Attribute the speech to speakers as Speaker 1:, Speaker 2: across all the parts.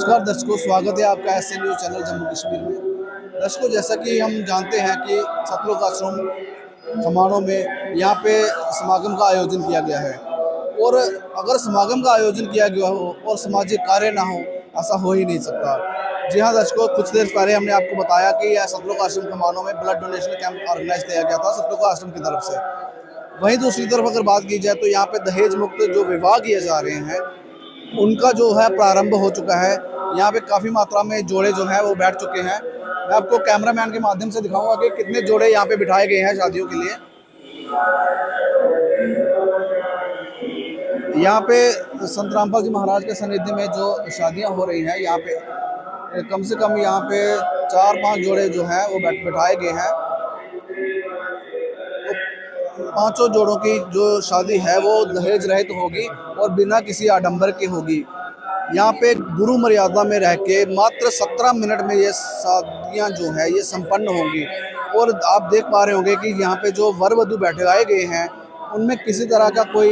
Speaker 1: नमस्कार दर्शकों, स्वागत है आपका S news channel Jammu Kashmir में। दर्शकों, जैसा कि हम जानते हैं कि सतलुज आश्रम खमानों में यहाँ पे समागम का आयोजन किया गया है और अगर समागम का आयोजन किया गया हो और सामाजिक कार्य ना हो, ऐसा हो ही नहीं सकता। जी हाँ दर्शकों, कुछ देर पहले हमने आपको बताया कि यह सतलुज आश्रम खमानों में ब्लड डोनेशन कैंप ऑर्गेनाइज किया गया था सतलुज आश्रम की तरफ से। वहीं दूसरी तरफ अगर बात की जाए तो यहाँ पे दहेज मुक्त जो विवाह किए जा रहे हैं उनका जो है प्रारंभ हो चुका है। यहाँ पे काफ़ी मात्रा में जोड़े जो हैं वो बैठ चुके हैं। मैं आपको कैमरामैन के माध्यम से दिखाऊंगा कि कितने जोड़े यहाँ पे बिठाए गए हैं शादियों के लिए। यहाँ पे संत रामपाल जी महाराज के सानिध्य में जो शादियाँ हो रही हैं, यहाँ पे कम से कम यहाँ पे 4-5 जोड़े जो हैं वो बिठाए गए हैं। तो पांचों जोड़ों की जो शादी है वो दहेज रहित होगी और बिना किसी आडंबर की होगी। यहाँ पे गुरु मर्यादा में रह के मात्र 17 मिनट में ये शादियाँ जो है ये संपन्न होंगी। और आप देख पा रहे होंगे कि यहाँ पे जो वर वधू बैठाए गए हैं उनमें किसी तरह का कोई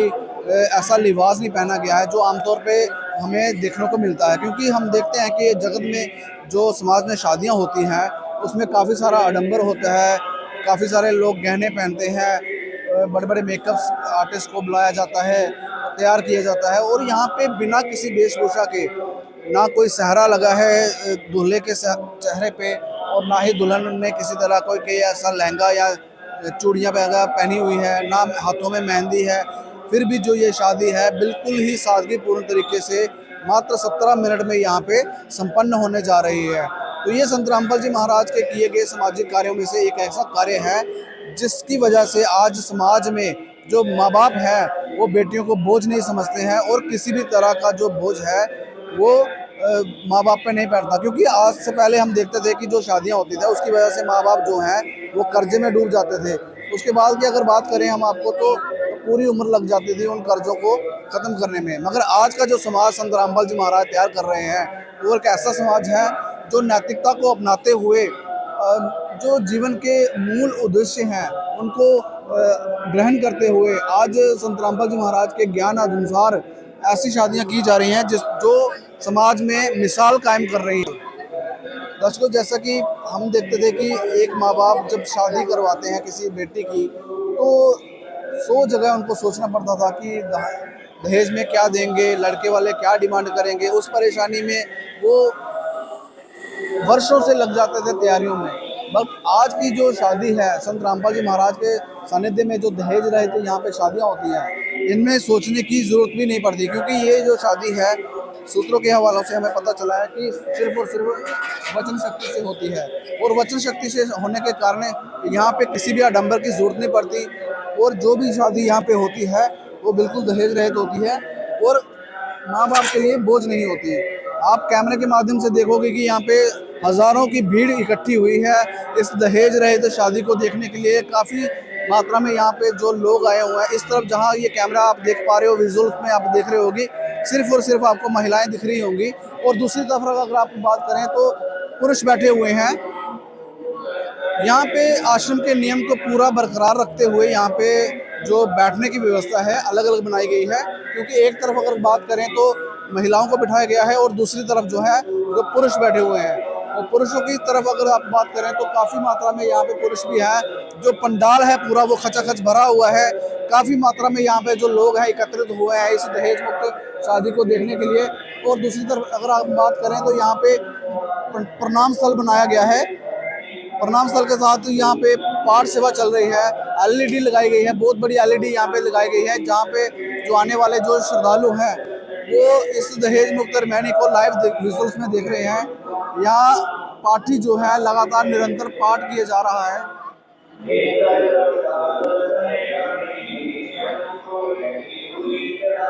Speaker 1: ऐसा लिबास नहीं पहना गया है जो आमतौर पे हमें देखने को मिलता है, क्योंकि हम देखते हैं कि जगत में जो समाज में शादियाँ होती हैं उसमें काफ़ी सारा आडंबर होता है, काफ़ी सारे लोग गहने पहनते हैं, बड़े बड़े मेकअप आर्टिस्ट को बुलाया जाता है, तैयार किया जाता है। और यहाँ पे बिना किसी वेशभूषा के ना कोई सहरा लगा है दूल्हे के चेहरे पे और ना ही दुल्हन ने किसी तरह कोई ऐसा लहंगा या चूड़ियाँ वगैरह पहनी हुई है, ना हाथों में मेहंदी है। फिर भी जो ये शादी है बिल्कुल ही सादगीपूर्ण तरीके से मात्र 17 मिनट में यहाँ पे संपन्न होने जा रही है। तो ये संत रामपाल जी महाराज के किए गए सामाजिक कार्यों में से एक ऐसा कार्य है जिसकी वजह से आज समाज में जो माँ बाप है वो बेटियों को बोझ नहीं समझते हैं और किसी भी तरह का जो बोझ है वो माँ बाप पे नहीं बैठता। क्योंकि आज से पहले हम देखते थे कि जो शादियाँ होती थी उसकी वजह से माँ बाप जो हैं वो कर्जे में डूब जाते थे। उसके बाद की अगर बात करें हम आपको तो पूरी उम्र लग जाती थी उन कर्जों को ख़त्म करने में। मगर आज का जो समाज संत रामपाल जी महाराज तैयार कर रहे हैं वो एक ऐसा समाज है जो नैतिकता को अपनाते हुए जो जीवन के मूल उद्देश्य हैं उनको ग्रहण करते हुए आज संत रामपाल जी महाराज के ज्ञान अनुसार ऐसी शादियां की जा रही हैं जो समाज में मिसाल कायम कर रही हैं। दर्शकों, जैसा कि हम देखते थे कि एक माँ बाप जब शादी करवाते हैं किसी बेटी की तो 100 जगह उनको सोचना पड़ता था कि दहेज में क्या देंगे, लड़के वाले क्या डिमांड करेंगे। उस परेशानी में वो वर्षों से लग जाते थे तैयारियों में। बट आज की जो शादी है संत रामपाल जी महाराज के सानिध्य में जो दहेज रहित यहाँ पे शादियाँ होती हैं इनमें सोचने की ज़रूरत भी नहीं पड़ती, क्योंकि ये जो शादी है सूत्रों के हवालों से हमें पता चला है कि सिर्फ और सिर्फ वचन शक्ति से होती है। और वचन शक्ति से होने के कारण यहाँ पे किसी भी आडंबर की ज़रूरत नहीं पड़ती और जो भी शादी यहाँ पे होती है वो बिल्कुल दहेज रहित होती है और माँ बाप के लिए बोझ नहीं होती। आप कैमरे के माध्यम से देखोगे कि यहाँ पे हज़ारों की भीड़ इकट्ठी हुई है इस दहेज रहित शादी को देखने के लिए। काफ़ी मात्रा में यहाँ पे जो लोग आए हुए हैं। इस तरफ जहाँ ये कैमरा आप देख पा रहे हो, विजुअल्स में आप देख रहे होगी, सिर्फ और सिर्फ आपको महिलाएं दिख रही होंगी। और दूसरी तरफ अगर आप बात करें तो पुरुष बैठे हुए हैं। यहाँ पे आश्रम के नियम को पूरा बरकरार रखते हुए यहाँ पे जो बैठने की व्यवस्था है अलग अलग बनाई गई है, क्योंकि एक तरफ अगर बात करें तो महिलाओं को बिठाया गया है और दूसरी तरफ जो है वो पुरुष बैठे हुए हैं। और पुरुषों की तरफ अगर आप बात करें तो काफ़ी मात्रा में यहाँ पे पुरुष भी हैं। जो पंडाल है पूरा वो खचाखच भरा हुआ है। काफ़ी मात्रा में यहाँ पे जो लोग हैं एकत्रित हुए हैं इस दहेज मुक्त शादी को देखने के लिए। और दूसरी तरफ अगर आप बात करें तो यहाँ पे प्रणाम स्थल बनाया गया है। प्रणाम स्थल के साथ यहाँ पे पाठ सेवा चल रही है। एलईडी लगाई गई है, बहुत बड़ी एलईडी यहाँ पे लगाई गई है, जहाँ पे जो आने वाले जो श्रद्धालु हैं वो इस दहेज मुक्त रैली को लाइव विजुअल्स में देख रहे हैं। यहाँ पाठी जो है लगातार निरंतर पाठ किया जा रहा है।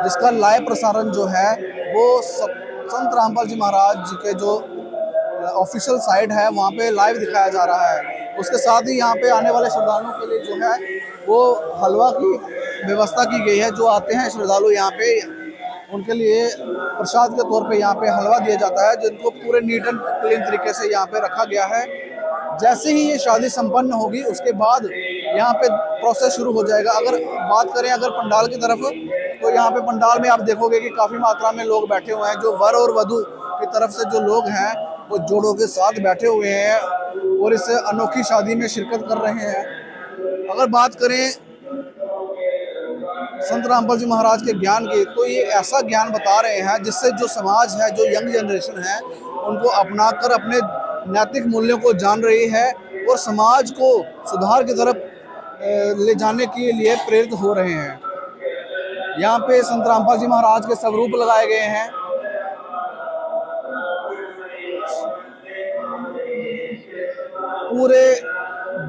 Speaker 1: जिसका लाइव प्रसारण जो है वो संत रामपाल जी महाराज जी के जो ऑफिशियल साइट है वहाँ पे लाइव दिखाया जा रहा है। उसके साथ ही यहाँ पे आने वाले श्रद्धालुओं के लिए जो है वो हलवा की व्यवस्था की गई है। जो आते हैं श्रद्धालु यहाँ पे उनके लिए प्रसाद के तौर पे यहाँ पे हलवा दिया जाता है, जिनको पूरे नीट एंड क्लीन तरीके से यहाँ पे रखा गया है। जैसे ही ये शादी संपन्न होगी उसके बाद यहाँ पे प्रोसेस शुरू हो जाएगा। अगर बात करें अगर पंडाल की तरफ तो यहाँ पे पंडाल में आप देखोगे कि काफ़ी मात्रा में लोग बैठे हुए हैं जो वर और वधू की तरफ से जो लोग हैं वो जोड़ों के साथ बैठे हुए हैं और इस अनोखी शादी में शिरकत कर रहे हैं। अगर बात करें संत रामपाल जी महाराज के ज्ञान की, तो ये ऐसा ज्ञान बता रहे हैं जिससे जो समाज है, जो यंग जनरेशन है, उनको अपनाकर अपने नैतिक मूल्यों को जान रही है और समाज को सुधार की तरफ ले जाने के लिए प्रेरित हो रहे हैं। यहाँ पे संत रामपाल जी महाराज के स्वरूप लगाए गए हैं। पूरे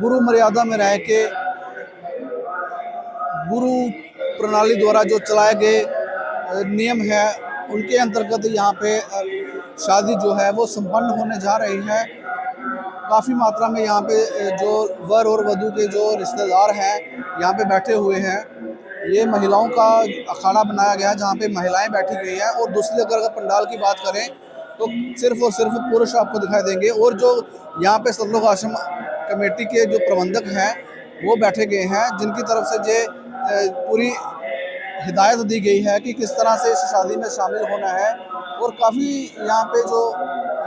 Speaker 1: गुरु मर्यादा में रह के गुरु प्रणाली द्वारा जो चलाए गए नियम है, उनके अंतर्गत यहाँ पे शादी जो है वो संपन्न होने जा रही है। काफ़ी मात्रा में यहाँ पे जो वर और वधू के जो रिश्तेदार हैं यहाँ पे बैठे हुए हैं। ये महिलाओं का अखाड़ा बनाया गया है जहाँ पे महिलाएं बैठी गई हैं, और दूसरी अगर पंडाल की बात करें तो सिर्फ और सिर्फ पुरुष आपको दिखाई देंगे। और जो यहाँ पे सतलोक आश्रम कमेटी के जो प्रबंधक हैं वो बैठे गए हैं, जिनकी तरफ से जो पूरी हिदायत दी गई है कि किस तरह से इस शादी में शामिल होना है। और काफ़ी यहाँ पे जो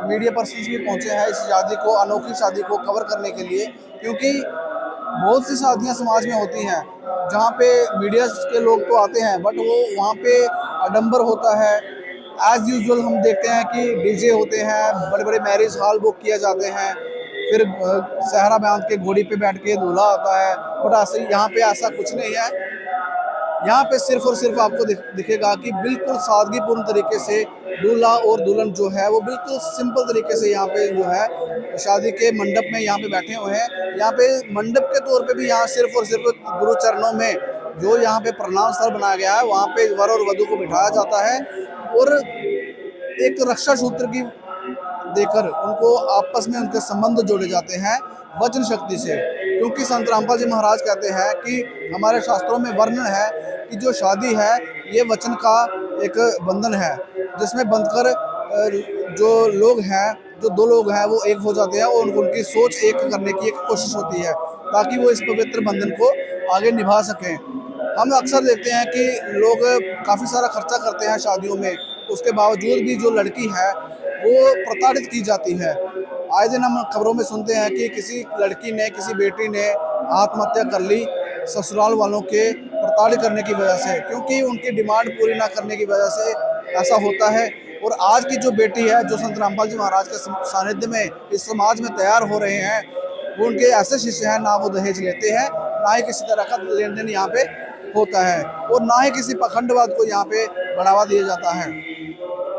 Speaker 1: मीडिया पर्सन्स भी पहुँचे हैं इस शादी को, अनोखी शादी को कवर करने के लिए, क्योंकि बहुत सी शादियाँ समाज में होती हैं जहाँ पे मीडिया के लोग तो आते हैं बट वो वहाँ पे आडंबर होता है। एज़ यूजुअल हम देखते हैं कि डीजे होते हैं, बड़े बड़े मैरिज हॉल बुक किए जाते हैं, फिर सहरा बांध के घोड़ी पे बैठ के दूल्हा आता है। बट ऐसे यहाँ पे ऐसा कुछ नहीं है। यहाँ पे सिर्फ और सिर्फ आपको दिखेगा कि बिल्कुल सादगीपूर्ण तरीके से दूल्हा और दुल्हन जो है वो बिल्कुल सिंपल तरीके से यहाँ पे जो है शादी के मंडप में यहाँ पे बैठे हुए हैं। यहाँ पे मंडप के तौर पे भी यहाँ सिर्फ और सिर्फ गुरु चरणों में जो यहाँ पे प्रणाम स्थल बनाया गया है, वहाँ पे वर और वधू को बिठाया जाता है और एक रक्षा सूत्र की देकर उनको आपस में उनके संबंध जोड़े जाते हैं वचन शक्ति से। क्योंकि संत रामपाल जी महाराज कहते हैं कि हमारे शास्त्रों में वर्णन है कि जो शादी है ये वचन का एक बंधन है, जिसमें बंधकर जो लोग हैं, जो दो लोग हैं वो एक हो जाते हैं और उनकी सोच एक करने की एक कोशिश होती है ताकि वो इस पवित्र बंधन को आगे निभा सकें। हम अक्सर देखते हैं कि लोग काफ़ी सारा खर्चा करते हैं शादियों में, उसके बावजूद भी जो लड़की है वो प्रताड़ित की जाती है। आए दिन हम खबरों में सुनते हैं कि किसी लड़की ने, किसी बेटी ने आत्महत्या कर ली ससुराल वालों के प्रताड़ित करने की वजह से, क्योंकि उनकी डिमांड पूरी ना करने की वजह से ऐसा होता है। और आज की जो बेटी है जो संत रामपाल जी महाराज के सानिध्य में इस समाज में तैयार हो रहे हैं, वो उनके ऐसे शिष्य हैं, ना वो दहेज लेते हैं, ना ही किसी तरह का लेन देन यहाँ पे होता है और ना ही किसी पखंडवाद को यहाँ पे बढ़ावा दिया जाता है।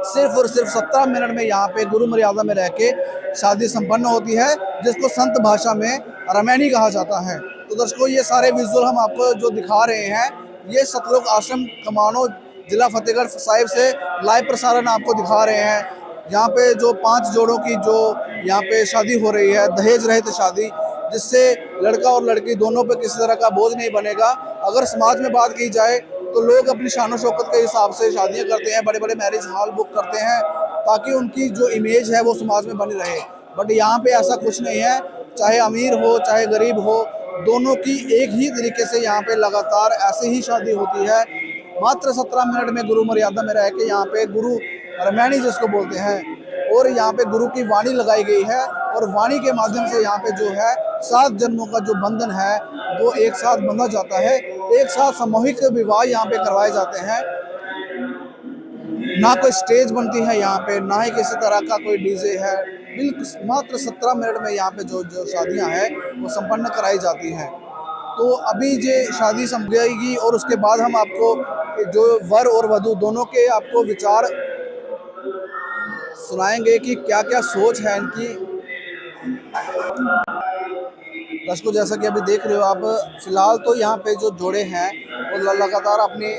Speaker 1: सिर्फ और सिर्फ 17 मिनट में यहाँ पे गुरु मर्यादा में रह के शादी संपन्न होती है, जिसको संत भाषा में रामायणी कहा जाता है। तो दर्शकों, ये सारे विजुअल हम आपको जो दिखा रहे हैं, ये सतलोक आश्रम कमानो जिला फतेहगढ़ साहिब से लाइव प्रसारण आपको दिखा रहे हैं। यहाँ पे जो 5 जोड़ों की जो यहाँ पे शादी हो रही है, दहेज रहित शादी, जिससे लड़का और लड़की दोनों पे किसी तरह का बोझ नहीं बनेगा। अगर समाज में बात की जाए तो लोग अपनी शान शौकत के हिसाब से शादियां करते हैं, बड़े बड़े मैरिज हॉल बुक करते हैं ताकि उनकी जो इमेज है वो समाज में बनी रहे। बट यहाँ पे ऐसा कुछ नहीं है, चाहे अमीर हो चाहे गरीब हो, दोनों की एक ही तरीके से यहाँ पे लगातार ऐसे ही शादी होती है। मात्र 17 मिनट में गुरु मर्यादा में रह के यहाँ पे गुरु रामायणी जिसको बोलते हैं, और यहाँ पे गुरु की वाणी लगाई गई है और वाणी के माध्यम से यहाँ पे जो है 7 जन्मों का जो बंधन है वो एक साथ बंधा जाता है। एक साथ सामूहिक विवाह यहाँ पे करवाए जाते हैं। ना कोई स्टेज बनती है यहाँ पे, ना ही किसी तरह का कोई डीजे है। बिल्कुल मात्र 17 मिनट में यहाँ पे जो शादियाँ हैं वो संपन्न कराई जाती हैं। तो अभी ये शादी संभ जाएगी और उसके बाद हम आपको जो वर और वधू दोनों के आपको विचार सुनाएंगे कि क्या क्या सोच है इनकी। दर्शकों, जैसा कि अभी देख रहे हो आप, फिलहाल तो यहाँ पे जो जोड़े हैं वो लगातार अपनी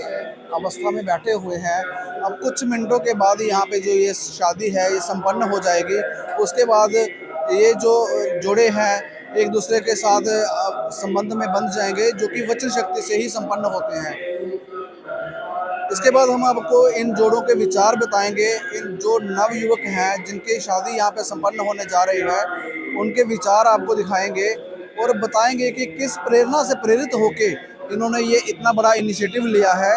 Speaker 1: अवस्था में बैठे हुए हैं। अब कुछ मिनटों के बाद यहाँ पे जो ये शादी है ये संपन्न हो जाएगी। उसके बाद ये जो जोड़े हैं एक दूसरे के साथ संबंध में बंध जाएंगे, जो कि वचन शक्ति से ही संपन्न होते हैं। इसके बाद हम आपको इन जोड़ों के विचार बताएंगे। इन जो नवयुवक हैं जिनकी शादी यहाँ पे संपन्न होने जा रही है, उनके विचार आपको दिखाएंगे और बताएंगे कि किस प्रेरणा से प्रेरित होके इन्होंने ये इतना बड़ा इनिशिएटिव लिया है।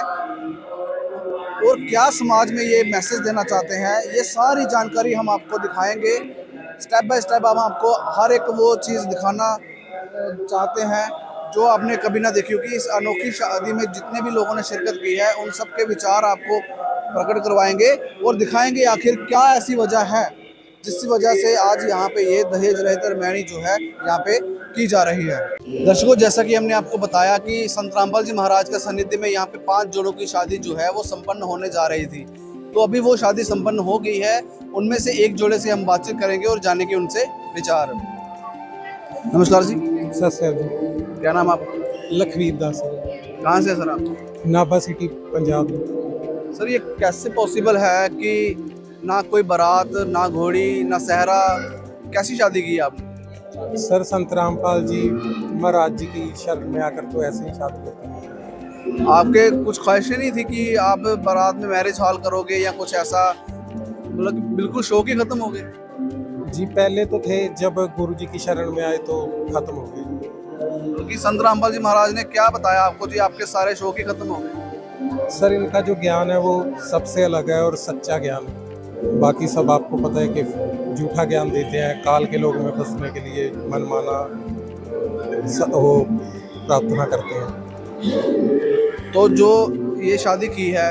Speaker 1: और क्या समाज में ये मैसेज देना चाहते हैं, ये सारी जानकारी हम आपको दिखाएंगे। स्टेप बाय स्टेप हम आपको हर एक वो चीज़ दिखाना चाहते हैं जो आपने कभी ना देखी होगी। इस अनोखी शादी में जितने भी लोगों ने शिरकत की है उन सब के विचार आपको प्रकट करवाएंगे और दिखाएंगे आखिर क्या ऐसी वजह है जिसकी वजह से आज यहाँ पे ये दहेज रहित रैमनी जो है यहाँ पे की जा रही है। दर्शकों, जैसा कि हमने आपको बताया कि संत रामपाल जी महाराज के सानिध्य में यहाँ पे 5 जोड़ों की शादी जो है वो संपन्न होने जा रही थी। तो अभी वो शादी संपन्न हो गई है। उनमें से एक जोड़े से हम बातचीत करेंगे और जानेंगे उनसे विचार। नमस्कार जी।
Speaker 2: सर सर
Speaker 1: क्या नाम आपका?
Speaker 2: लखवीर दास
Speaker 1: कहाँ से सर आप?
Speaker 2: नाभा सिटी पंजाब।
Speaker 1: सर ये कैसे पॉसिबल है कि ना कोई बारात, ना घोड़ी, ना सहरा, कैसी शादी की आपने?
Speaker 2: सर संत रामपाल जी महाराज जी की शरण में आकर तो ऐसे ही शादी होती है।
Speaker 1: आपके कुछ ख्वाहिशें नहीं थी कि आप बारात में मैरिज हॉल करोगे या कुछ ऐसा, मतलब कि बिल्कुल शौक ही खत्म हो गए?
Speaker 2: जी पहले तो थे, जब गुरु जी की शरण में आए तो खत्म हो गए।
Speaker 1: क्योंकि संत रामपाल जी महाराज ने क्या बताया आपको जी, आपके सारे शौक ही खत्म हो गए?
Speaker 2: सर इनका जो ज्ञान है वो सबसे अलग है और सच्चा ज्ञान है। बाकी सब आपको पता है कि झूठा ज्ञान देते हैं, काल के लोग में फंसने के लिए मनमाना वो प्रार्थना करते हैं।
Speaker 1: तो जो ये शादी की है,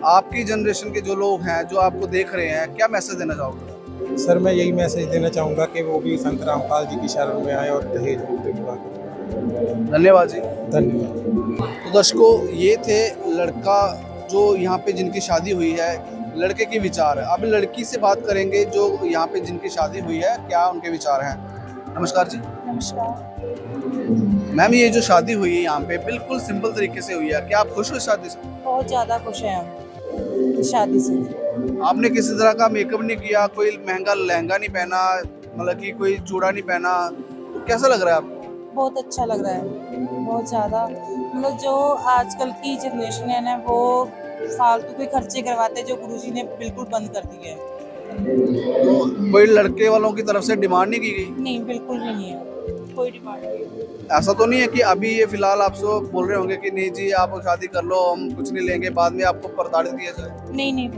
Speaker 1: आपकी जनरेशन के जो लोग हैं जो आपको देख रहे हैं, क्या मैसेज देना चाहोगे?
Speaker 2: सर मैं यही मैसेज देना चाहूँगा कि वो भी संत रामपाल जी की शरण में आए और दहेज मुक्त विवाह करें।
Speaker 1: धन्यवाद जी।
Speaker 2: धन्यवाद।
Speaker 1: तो दर्शकों, ये थे लड़का जो यहाँ पे जिनकी शादी हुई है, लड़के के विचार। अब लड़की से बात करेंगे जो यहाँ पे जिनकी शादी हुई है, क्या उनके विचार हैं। नमस्कार जी।
Speaker 3: नमस्कार
Speaker 1: मैम, ये जो शादी हुई है यहाँ पे बिल्कुल सिंपल तरीके से हुई है, क्या आप खुश हो इस शादी से?
Speaker 3: बहुत ज़्यादा खुश हैं हम इस शादी से।
Speaker 1: आपने किसी तरह का मेकअप नहीं किया, कोई महंगा लहंगा नहीं पहना, मतलब कि कोई चूड़ा नहीं पहना, तो कैसा लग रहा है आपको?
Speaker 3: बहुत अच्छा लग रहा है, बहुत ज़्यादा। मतलब जो आजकल की जनरेशन है ना, वो फालतू के खर्चे करवाते हैं जो गुरुजी ने बिल्कुल बंद कर दिए हैं।
Speaker 1: तो कोई लड़के वालों की तरफ से डिमांड नहीं की गई?
Speaker 3: नहीं, बिल्कुल भी नहीं है, कोई डिमांड नहीं है।
Speaker 1: ऐसा तो नहीं है कि अभी ये फिलहाल आपसे बोल रहे होंगे कि नहीं जी आप शादी कर लो, हम कुछ नहीं लेंगे, बाद में आपको प्रताड़ित किया जाए?
Speaker 3: नहीं नहीं,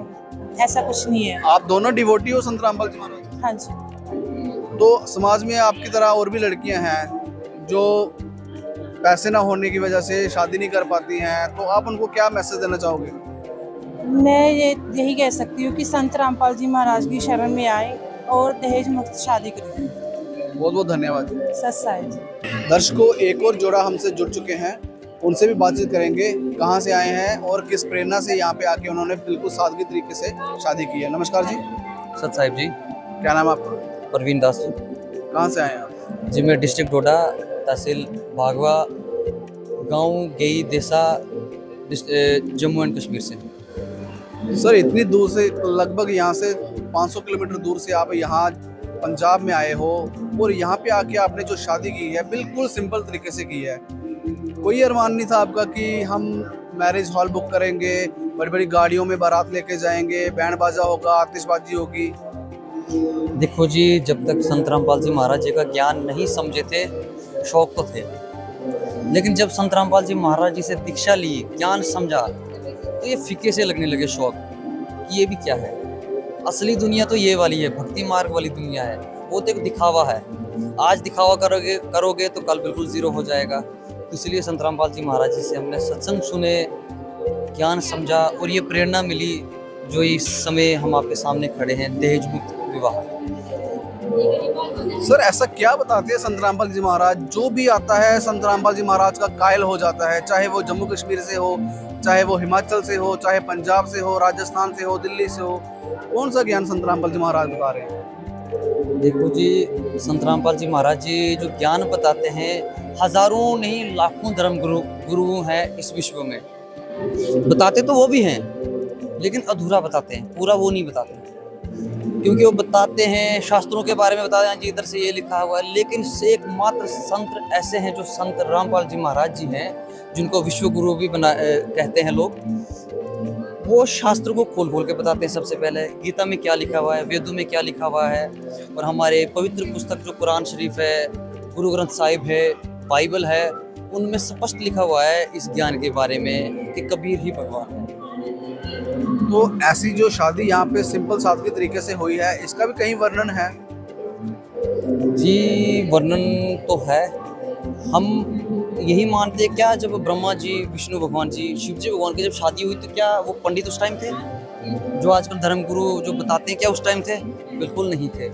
Speaker 3: ऐसा कुछ नहीं है।
Speaker 1: आप दोनों डिवोटी हो संत रामपाल जी महाराज?
Speaker 3: हाँ जी।
Speaker 1: तो समाज में आपकी तरह और भी लड़कियां हैं जो पैसे ना होने की वजह से शादी नहीं कर पाती हैं, तो आप उनको क्या मैसेज देना चाहोगे?
Speaker 3: मैं यही कह सकती हूँ कि संत रामपाल जी महाराज की शरण में आए और दहेज मुक्त शादी करें।
Speaker 1: बहुत बहुत धन्यवाद।
Speaker 3: सच साहिब।
Speaker 1: दर्शकों, एक और जोड़ा हमसे जुड़ चुके हैं, उनसे भी बातचीत करेंगे कहाँ से आए हैं और किस प्रेरणा से यहाँ पे आके उन्होंने बिल्कुल सादगी तरीके से शादी की है। नमस्कार जी।
Speaker 4: सत साहिब जी।
Speaker 1: क्या नाम आपका?
Speaker 4: परवीन दास जी।
Speaker 1: कहाँ से आए हैं आप?
Speaker 4: जी मैं डिस्ट्रिक्ट डोडा, तहसील भागवा, गांव गेई देसा, जम्मू एंड कश्मीर से।
Speaker 1: सर इतनी दूर से, लगभग यहाँ से 500 किलोमीटर दूर से आप यहाँ पंजाब में आए हो और यहाँ पे आके आपने जो शादी की है बिल्कुल सिंपल तरीके से की है। कोई अरमान नहीं था आपका कि हम मैरिज हॉल बुक करेंगे, बड़ी बड़ी गाड़ियों में बारात लेके जाएंगे, बैंड बाजा होगा, आतिशबाजी होगी?
Speaker 4: देखो जी, जब तक संत रामपाल जी महाराज जी का ज्ञान नहीं समझे थे, शौक तो थे, लेकिन जब संत रामपाल जी महाराज जी से दीक्षा ली, ज्ञान समझा, तो ये फीके से लगने लगे शौक कि ये भी क्या है। असली दुनिया तो ये वाली है, भक्ति मार्ग वाली दुनिया है। वो तो एक दिखावा है, आज दिखावा करोगे तो कल बिल्कुल जीरो हो जाएगा। तो इसलिए संत रामपाल जी महाराज जी से हमने सत्संग सुने, ज्ञान समझा और ये प्रेरणा मिली जो इस समय हम आपके सामने खड़े हैं, दहेज मुक्त विवाह।
Speaker 1: सर ऐसा क्या बताते हैं संत रामपाल जी महाराज, जो भी आता है संत रामपाल जी महाराज का कायल हो जाता है, चाहे वो जम्मू कश्मीर से हो, चाहे वो हिमाचल से हो, चाहे पंजाब से हो, राजस्थान से हो, दिल्ली से हो? कौन सा ज्ञान संत रामपाल जी महाराज बता रहे हैं?
Speaker 4: देखो जी, संत रामपाल जी महाराज जी जो ज्ञान बताते हैं, हजारों नहीं लाखों धर्म गुरु हैं इस विश्व में। बताते तो वो भी हैं, लेकिन अधूरा बताते हैं, पूरा वो नहीं बताते। क्योंकि वो बताते हैं, शास्त्रों के बारे में बताते हैं, जी इधर से ये लिखा हुआ है, लेकिन एकमात्र संत ऐसे हैं जो संत रामपाल जी महाराज जी हैं, जिनको विश्व गुरु भी कहते हैं लोग। वो शास्त्र को खोल खोल के बताते हैं। सबसे पहले गीता में क्या लिखा हुआ है, वेदों में क्या लिखा हुआ है, और हमारे पवित्र पुस्तक जो कुरान शरीफ है, गुरु ग्रंथ साहिब है, बाइबल है, उनमें स्पष्ट लिखा हुआ है इस ज्ञान के बारे में कि कबीर ही भगवान है।
Speaker 1: तो ऐसी जो शादी यहाँ पे सिंपल सादगी तरीके से हुई है, इसका भी कहीं वर्णन है?
Speaker 4: जी वर्णन तो है। हम यही मानते हैं क्या, जब ब्रह्मा जी, विष्णु भगवान जी, शिव जी भगवान की जब शादी हुई तो क्या वो पंडित उस टाइम थे? जो आजकल धर्मगुरु जो बताते हैं क्या उस टाइम थे? बिल्कुल नहीं थे।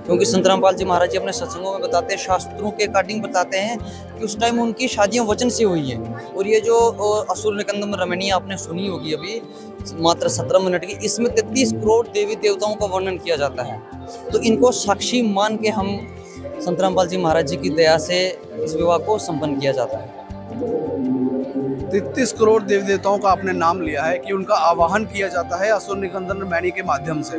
Speaker 4: क्योंकि संत रामपाल जी महाराज जी अपने सत्संगों में बताते हैं, शास्त्रों के अकॉर्डिंग बताते हैं कि उस टाइम उनकी शादियां वचन से हुई हैं। और ये जो असुर निकंदम रमणीय आपने सुनी होगी अभी, मात्र 17 मिनट की, इसमें 33 करोड़ देवी देवताओं का वर्णन किया जाता है। तो इनको साक्षी मान के हम संत रामपाल जी महाराज जी की दया से इस विवाह को संपन्न किया जाता है।
Speaker 1: 33 करोड़ देवी देवताओं का आपने नाम लिया है कि उनका आवाहन किया जाता है असुर निकंदन मैनी के माध्यम से,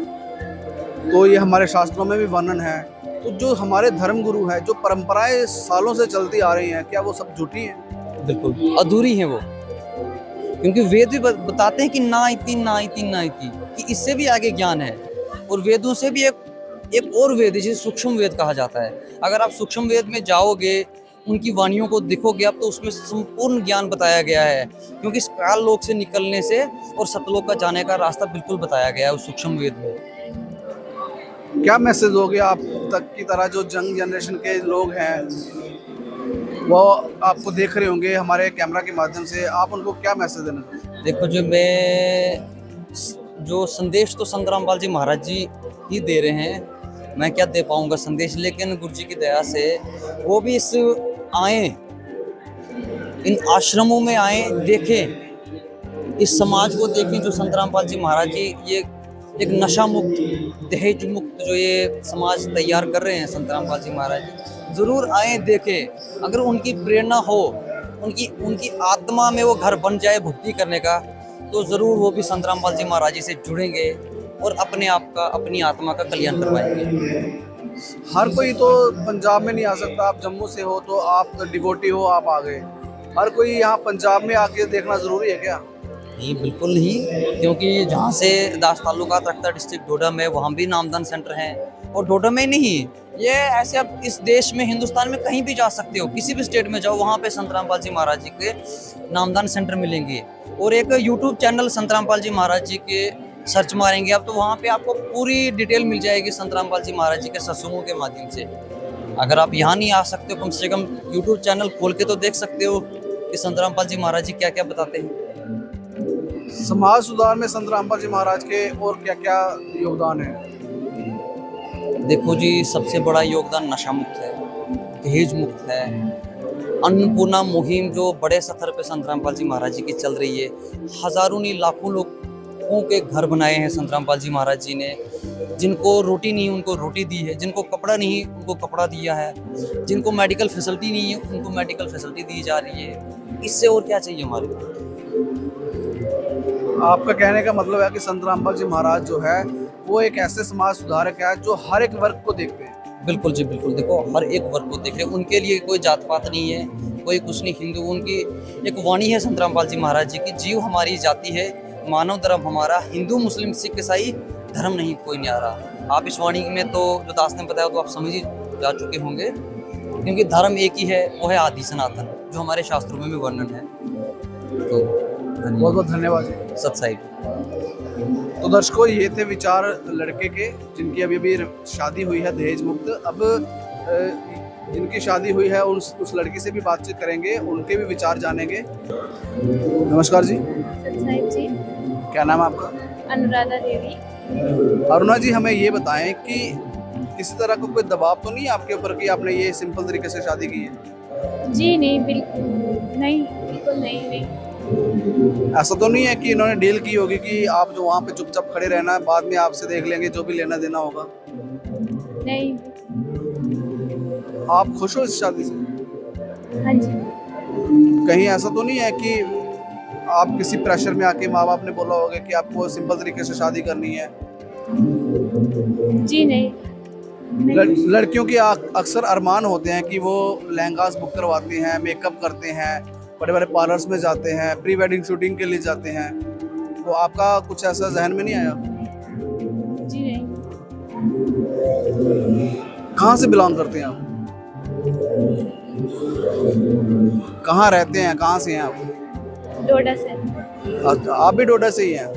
Speaker 1: तो ये हमारे शास्त्रों में भी वर्णन है। तो जो हमारे धर्मगुरु हैं, जो परंपराएं सालों से चलती आ रही हैं, क्या वो सब झूठी हैं?
Speaker 4: बिल्कुल अधूरी है वो, क्योंकि वेद भी बताते हैं कि ना इति ना इति ना इति, कि इससे भी आगे ज्ञान है। और वेदों से भी एक और वेद है जिसे सूक्ष्म वेद कहा जाता है। अगर आप सूक्ष्म वेद में जाओगे, उनकी वाणियों को देखोगे आप, तो उसमें संपूर्ण ज्ञान बताया गया है। क्योंकि इस काल लोक से निकलने से और सतलोक का जाने का रास्ता बिल्कुल बताया गया है उस सूक्ष्म वेद में।
Speaker 1: क्या मैसेज दोगे आप तक की तरह जो यंग जनरेशन के लोग हैं, वो आपको देख रहे होंगे हमारे कैमरा के माध्यम से, आप उनको क्या मैसेज देना चाहते?
Speaker 4: देखो जो संदेश तो संत रामपाल जी महाराज जी ही दे रहे हैं, मैं क्या दे पाऊंगा संदेश, लेकिन गुरु जी की दया से वो भी आए, इन आश्रमों में आए, देखें इस समाज को, देखें जो संत रामपाल जी महाराज जी ये एक नशा मुक्त, दहेज मुक्त जो ये समाज तैयार कर रहे हैं संत रामपाल जी महाराज जी, जरूर आए देखें। अगर उनकी प्रेरणा हो, उनकी आत्मा में वो घर बन जाए भक्ति करने का, तो ज़रूर वो भी संत रामपाल जी महाराज जी से जुड़ेंगे और अपने आप का, अपनी आत्मा का कल्याण करवाएंगे।
Speaker 1: हर कोई तो पंजाब में नहीं आ सकता, आप जम्मू से हो तो आप डिवोटी हो, आप आ गए। हर कोई यहाँ पंजाब में आके देखना ज़रूरी है क्या?
Speaker 4: नहीं, बिल्कुल नहीं, क्योंकि जहाँ से दास ताल्लुकात रखता डिस्ट्रिक्ट डोडा में, वहाँ भी नामदान सेंटर हैं। और डोडा में नहीं, ये ऐसे आप इस देश में, हिंदुस्तान में कहीं भी जा सकते हो, किसी भी स्टेट में जाओ, वहाँ पे संत रामपाल जी महाराज जी के नामदान सेंटर मिलेंगे। और एक यूट्यूब चैनल संत रामपाल जी महाराज जी के सर्च मारेंगे आप, तो वहाँ पे आपको पूरी डिटेल मिल जाएगी संत रामपाल जी महाराज जी के सत्संगों के माध्यम से। अगर आप यहाँ नहीं आ सकते हो, कम से कम यूट्यूब चैनल खोल के तो देख सकते हो कि संत रामपाल जी महाराज जी क्या क्या बताते हैं।
Speaker 1: समाज सुधार में संत रामपाल जी महाराज के और क्या क्या योगदान है?
Speaker 4: देखो जी, सबसे बड़ा योगदान नशा मुक्त है, दहेज मुक्त है। अन्नपूर्णा मुहिम जो बड़े स्तर पे संत रामपाल जी महाराज जी की चल रही है, हजारों नहीं लाखों लोगों के घर बनाए हैं संत रामपाल जी महाराज जी ने। जिनको रोटी नहीं उनको रोटी दी है, जिनको कपड़ा नहीं उनको कपड़ा दिया है, जिनको मेडिकल फैसिलिटी नहीं है उनको मेडिकल फैसिलिटी दी जा रही है। इससे और क्या चाहिए हमारे को?
Speaker 1: आपका कहने का मतलब है कि संत रामपाल जी महाराज जो है वो एक ऐसे समाज सुधारक है जो हर एक वर्ग को देखते हैं।
Speaker 4: बिल्कुल जी बिल्कुल, देखो हर एक वर्ग को देख रहे, उनके लिए कोई जात पात नहीं है, कोई कुछ नहीं, हिंदू। उनकी एक वाणी है संत रामपाल जी महाराज जी की, जीव हमारी जाति है, मानव धर्म हमारा, हिंदू मुस्लिम सिख ईसाई धर्म नहीं कोई न्यारा। आप इस वाणी में तो जो दास ने बताया तो आप समझ ही जा चुके होंगे, क्योंकि धर्म एक ही है, वो है आदि सनातन, जो हमारे शास्त्रों में भी वर्णन है। तो
Speaker 1: बहुत बहुत धन्यवाद जी।
Speaker 4: सत्साई।
Speaker 1: तो दर्शकों, ये थे विचार लड़के के जिनकी अभी अभी शादी हुई है दहेज मुक्त। अब जिनकी शादी हुई है उस लड़की से भी बातचीत करेंगे, उनके भी विचार जानेंगे। नमस्कार जी।
Speaker 5: सत्साई जी।
Speaker 1: क्या नाम है आपका?
Speaker 5: अनुराधा देवी।
Speaker 1: अरुणा जी, हमें ये बताएं कि किसी तरह का कोई दबाव तो नहीं है आपके ऊपर कि आपने ये सिंपल तरीके से शादी की है?
Speaker 5: जी नहीं, बिल्कुल नहीं।
Speaker 1: ऐसा तो नहीं है कि इन्होंने डील की होगी कि आप जो वहाँ पे चुपचाप खड़े रहना है, बाद में आपसे देख लेंगे जो भी लेना देना होगा?
Speaker 5: नहीं।
Speaker 1: आप खुश हो इस शादी से?
Speaker 5: हाँ जी।
Speaker 1: कहीं ऐसा तो नहीं है कि आप किसी प्रेशर में आके माँ बाप ने बोला होगा कि आपको सिंपल तरीके से शादी करनी है?
Speaker 5: जी नहीं।
Speaker 1: लड़कियों के अक्सर अरमान होते हैं कि वो लहंगास बुक करवाती हैं, मेकअप करते हैं, बड़े बड़े पार्लर्स में जाते हैं, प्री वेडिंग शूटिंग के लिए जाते हैं। तो आपका कुछ ऐसा जहन में नहीं आया?
Speaker 5: जी नहीं।
Speaker 1: कहाँ से बिलोंग करते हैं आप? कहाँ रहते हैं, कहाँ से हैं आप?
Speaker 5: डोडा से।
Speaker 1: अच्छा, आप भी डोडा से ही हैं?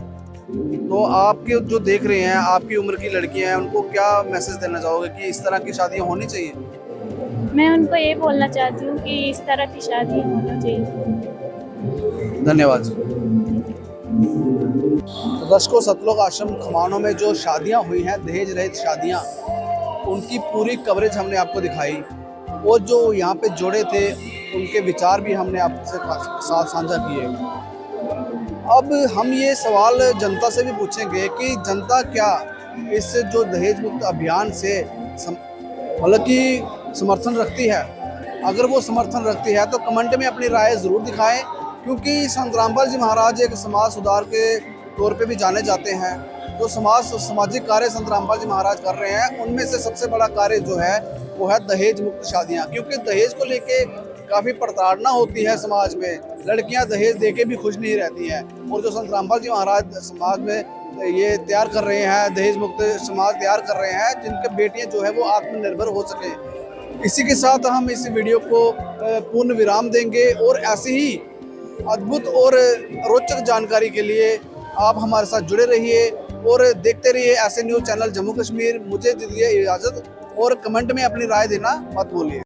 Speaker 1: तो तो आपके जो देख रहे हैं आपकी उम्र की लड़कियां हैं, उनको क्या मैसेज देना चाहोगे कि इस तरह की शादियां होनी चाहिए?
Speaker 5: मैं उनको ये बोलना चाहती हूँ कि इस तरह की शादी होनी चाहिए।
Speaker 1: धन्यवाद जी। तो दर्शकों, सतलोक आश्रम खमानों में जो शादियां हुई हैं, दहेज रहित शादियां, उनकी पूरी कवरेज हमने आपको दिखाई और जो यहाँ पे जोड़े थे उनके विचार भी हमने आपसे साथ साझा किए। अब हम ये सवाल जनता से भी पूछेंगे कि जनता क्या इस जो दहेज मुक्त अभियान से मतलब कि समर्थन रखती है। अगर वो समर्थन रखती है तो कमेंट में अपनी राय ज़रूर दिखाएं, क्योंकि संत रामपाल जी महाराज एक समाज सुधार के तौर पे भी जाने जाते हैं। जो सामाजिक कार्य संत रामपाल जी महाराज कर रहे हैं, उनमें से सबसे बड़ा कार्य जो है वो है दहेज मुक्त शादियाँ। क्योंकि दहेज को लेके काफ़ी प्रताड़ना होती है समाज में, लड़कियां दहेज देके भी खुश नहीं रहती हैं। और जो संत रामपाल जी महाराज समाज में ये तैयार कर रहे हैं, दहेज मुक्त समाज तैयार कर रहे हैं, जिनके बेटियां जो है वो आत्मनिर्भर हो सके। इसी के साथ हम इस वीडियो को पूर्ण विराम देंगे और ऐसे ही अद्भुत और रोचक जानकारी के लिए आप हमारे साथ जुड़े रहिए और देखते रहिए ऐसे न्यूज़ चैनल जम्मू कश्मीर। मुझे दीजिए इजाज़त और कमेंट में अपनी राय देना मत भूलिए।